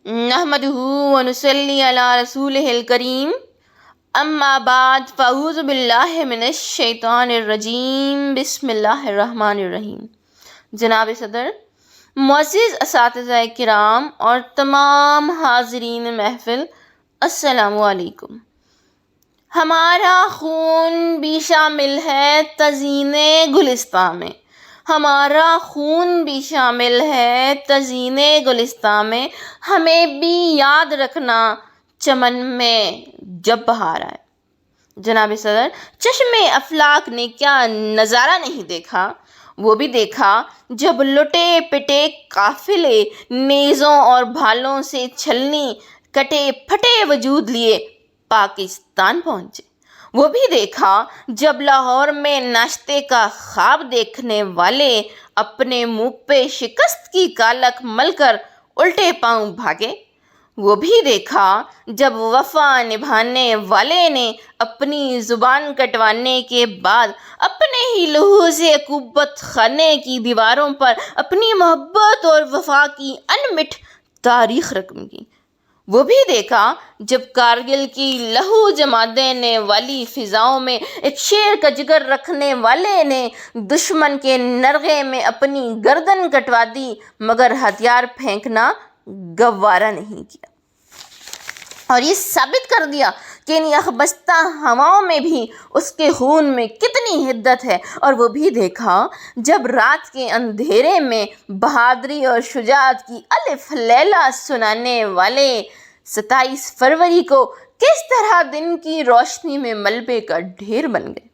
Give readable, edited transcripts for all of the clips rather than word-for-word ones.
نحمدہ ونصلی علی رسولہ الکریم، اما بعد فاعوذ باللہ من الشیطان الرجیم، بسم اللہ الرحمن الرحیم۔ جناب صدر، معزز اساتذہ کرام اور تمام حاضرین محفل، السلام علیکم۔ ہمارا خون بھی شامل ہے تزئین گلستان میں، ہمارا خون بھی شامل ہے تزئین گلستان میں، ہمیں بھی یاد رکھنا چمن میں جب بہار آئے۔ جناب صدر، چشم افلاک نے کیا نظارہ نہیں دیکھا، وہ بھی دیکھا جب لٹے پٹے قافلے نیزوں اور بھالوں سے چھلنی کٹے پھٹے وجود لیے پاکستان پہنچے۔ وہ بھی دیکھا جب لاہور میں ناشتے کا خواب دیکھنے والے اپنے منہ پہ شکست کی کالک مل کر الٹے پاؤں بھاگے۔ وہ بھی دیکھا جب وفا نبھانے والے نے اپنی زبان کٹوانے کے بعد اپنے ہی لہو سے عقوبت خانے کی دیواروں پر اپنی محبت اور وفا کی انمٹ تاریخ رقم کی۔ وہ بھی دیکھا جب کارگل کی لہو جما دینے والی فضاؤں میں ایک شیر کا جگر رکھنے والے نے دشمن کے نرغے میں اپنی گردن کٹوا دی مگر ہتھیار پھینکنا گوارا نہیں کیا، اور یہ ثابت کر دیا کہ ان یخبستہ ہواؤں میں بھی اس کے خون میں کتنی حدت ہے۔ اور وہ بھی دیکھا جب رات کے اندھیرے میں بہادری اور شجاعت کی الف لیلا سنانے والے 27 فروری کو کس طرح دن کی روشنی میں ملبے کا ڈھیر بن گئے۔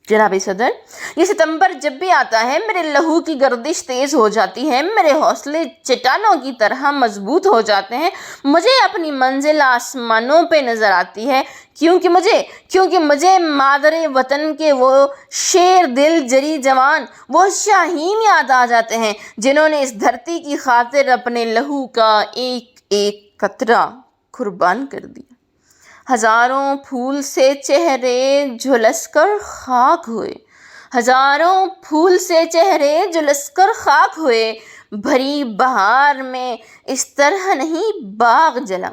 جناب صدر، یہ ستمبر جب بھی آتا ہے میرے لہو کی گردش تیز ہو جاتی ہے، میرے حوصلے چٹانوں کی طرح مضبوط ہو جاتے ہیں، مجھے اپنی منزل آسمانوں پہ نظر آتی ہے، کیونکہ مجھے مادر وطن کے وہ شیر دل جری جوان، وہ شاہین یاد آ جاتے ہیں جنہوں نے اس دھرتی کی خاطر اپنے لہو کا ایک ایک قطرہ قربان کر دیا۔ ہزاروں پھول سے چہرے جھلس کر خاک ہوئے، ہزاروں پھول سے چہرے جھلس کر خاک ہوئے، بھری بہار میں اس طرح نہیں باغ جلا۔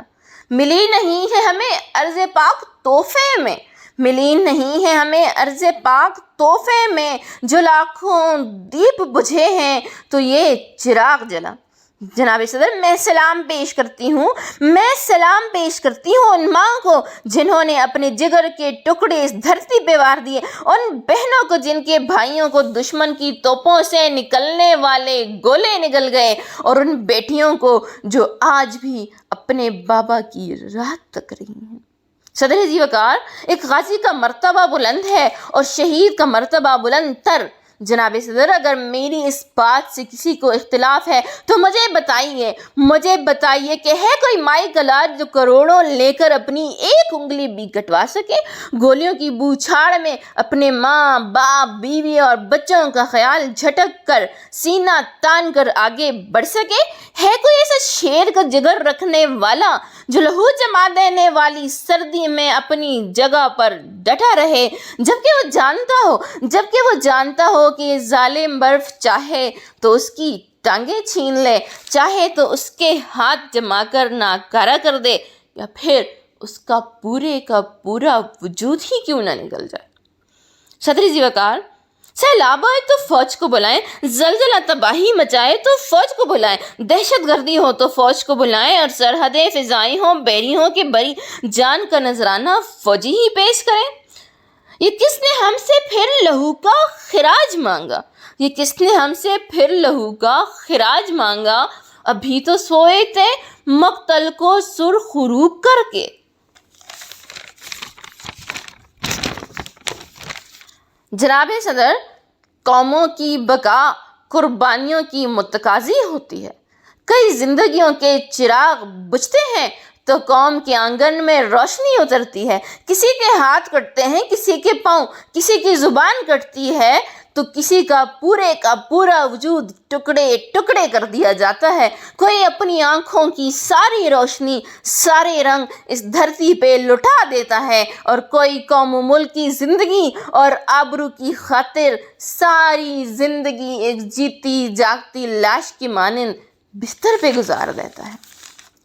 ملی نہیں ہے ہمیں ارض پاک تحفے میں، ملی نہیں ہے ہمیں ارض پاک تحفے میں، جو لاکھوں دیپ بجھے ہیں تو یہ چراغ جلا۔ جناب صدر، میں سلام پیش کرتی ہوں ان ماں کو جنہوں نے اپنے جگر کے ٹکڑے اس دھرتی پہ وار دیے، ان بہنوں کو جن کے بھائیوں کو دشمن کی توپوں سے نکلنے والے گولے نگل گئے، اور ان بیٹیوں کو جو آج بھی اپنے بابا کی راہ تک رہی ہیں۔ صدر جی وقار، ایک غازی کا مرتبہ بلند ہے اور شہید کا مرتبہ بلند تر۔ جناب صدر، اگر میری اس بات سے کسی کو اختلاف ہے تو مجھے بتائیے کہ ہے کوئی مائی کا لاج جو کروڑوں لے کر اپنی ایک انگلی بھی کٹوا سکے، گولیوں کی بوچھاڑ میں اپنے ماں باپ بیوی اور بچوں کا خیال جھٹک کر سینہ تان کر آگے بڑھ سکے؟ ہے کوئی ایسا شیر کا جگر رکھنے والا جو لہو جما دینے والی سردی میں اپنی جگہ پر ڈٹا رہے، جبکہ وہ جانتا ہو کہ یہ ظالم برف چاہے تو اس کی ٹانگیں چھین لے، چاہے تو اس کے ہاتھ جما کر ناکارہ کر دے، یا پھر اس کا پورا وجود ہی کیوں نہ نکل جائے۔ صدر جی وقار، سیلاب آئے تو فوج کو بلائیں، زلزلہ تباہی مچائے تو فوج کو بلائیں، دہشت گردی ہو تو فوج کو بلائیں، اور سرحدیں فضائی ہوں بیری ہوں کہ بری جان کا نذرانہ فوجی ہی پیش کریں۔ یہ کس نے ہم سے پھر لہو کا خراج مانگا، ابھی تو سوئے تھے مقتل کو سرخ غروب کر کے۔ جناب صدر، قوموں کی بقا قربانیوں کی متقاضی ہوتی ہے۔ کئی زندگیوں کے چراغ بجھتے ہیں تو قوم کے آنگن میں روشنی اترتی ہے، کسی کے ہاتھ کٹتے ہیں، کسی کے پاؤں، کسی کی زبان کٹتی ہے تو کسی کا پورا وجود ٹکڑے ٹکڑے کر دیا جاتا ہے۔ کوئی اپنی آنکھوں کی ساری روشنی، سارے رنگ اس دھرتی پہ لٹا دیتا ہے، اور کوئی قوم و ملک کی زندگی اور آبرو کی خاطر ساری زندگی ایک جیتی جاگتی لاش کی مانند بستر پہ گزار دیتا ہے۔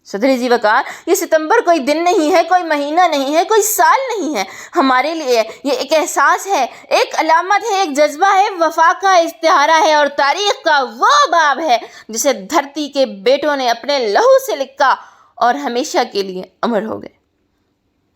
صدر ذی وقار، یہ ستمبر کوئی دن نہیں ہے، کوئی مہینہ نہیں ہے، کوئی سال نہیں ہے، ہمارے لیے یہ ایک احساس ہے، ایک علامت ہے، ایک جذبہ ہے، وفا کا استعارہ ہے اور تاریخ کا وہ باب ہے جسے دھرتی کے بیٹوں نے اپنے لہو سے لکھا اور ہمیشہ کے لیے امر ہو گئے۔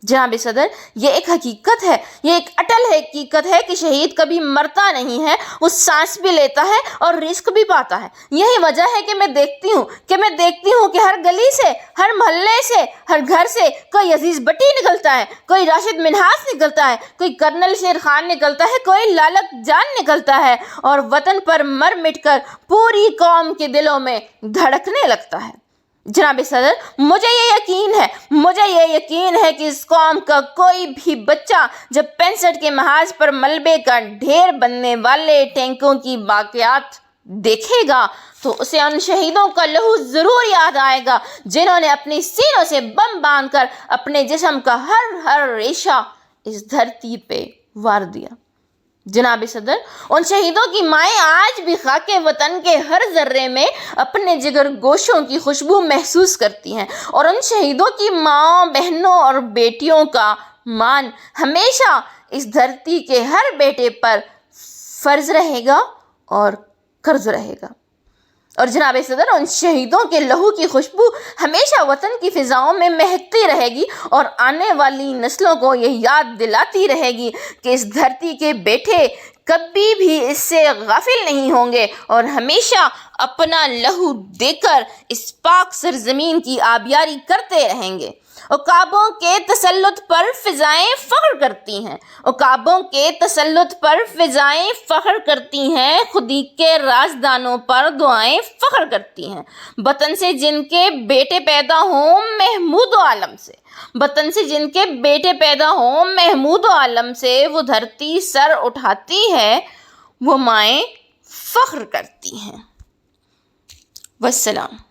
جناب صدر، یہ ایک حقیقت ہے، یہ ایک اٹل حقیقت ہے کہ شہید کبھی مرتا نہیں ہے، وہ سانس بھی لیتا ہے اور رزق بھی پاتا ہے۔ یہی وجہ ہے کہ میں دیکھتی ہوں کہ ہر گلی سے، ہر محلے سے، ہر گھر سے کوئی عزیز بٹی نکلتا ہے، کوئی راشد منہاس نکلتا ہے، کوئی کرنل شیر خان نکلتا ہے، کوئی لالک جان نکلتا ہے اور وطن پر مر مٹ کر پوری قوم کے دلوں میں دھڑکنے لگتا ہے۔ جناب صدر، مجھے یہ یقین ہے کہ اس قوم کا کوئی بھی بچہ جب 65 کے محاذ پر ملبے کا ڈھیر بننے والے ٹینکوں کی باقیات دیکھے گا تو اسے ان شہیدوں کا لہو ضرور یاد آئے گا جنہوں نے اپنی سینوں سے بم باندھ کر اپنے جسم کا ہر ریشہ اس دھرتی پہ وار دیا۔ جناب صدر، ان شہیدوں کی مائیں آج بھی خاک وطن کے ہر ذرے میں اپنے جگر گوشوں کی خوشبو محسوس کرتی ہیں، اور ان شہیدوں کی ماں، بہنوں اور بیٹیوں کا مان ہمیشہ اس دھرتی کے ہر بیٹے پر فرض رہے گا اور قرض رہے گا۔ اور جناب صدر، ان شہیدوں کے لہو کی خوشبو ہمیشہ وطن کی فضاؤں میں مہکتی رہے گی اور آنے والی نسلوں کو یہ یاد دلاتی رہے گی کہ اس دھرتی کے بیٹے کبھی بھی اس سے غافل نہیں ہوں گے اور ہمیشہ اپنا لہو دے کر اس پاک سرزمین کی آبیاری کرتے رہیں گے۔ عقابوں کے تسلط پر فضائیں فخر کرتی ہیں، عقابوں کے تسلط پر فضائیں فخر کرتی ہیں، خودی کے رازدانوں پر دعائیں فخر کرتی ہیں۔ وطن سے جن کے بیٹے پیدا ہوں محمود و عالم سے، وطن سے جن کے بیٹے پیدا ہوں محمود و عالم سے، وہ دھرتی سر اٹھاتی ہے، وہ مائیں فخر کرتی ہیں۔ والسلام۔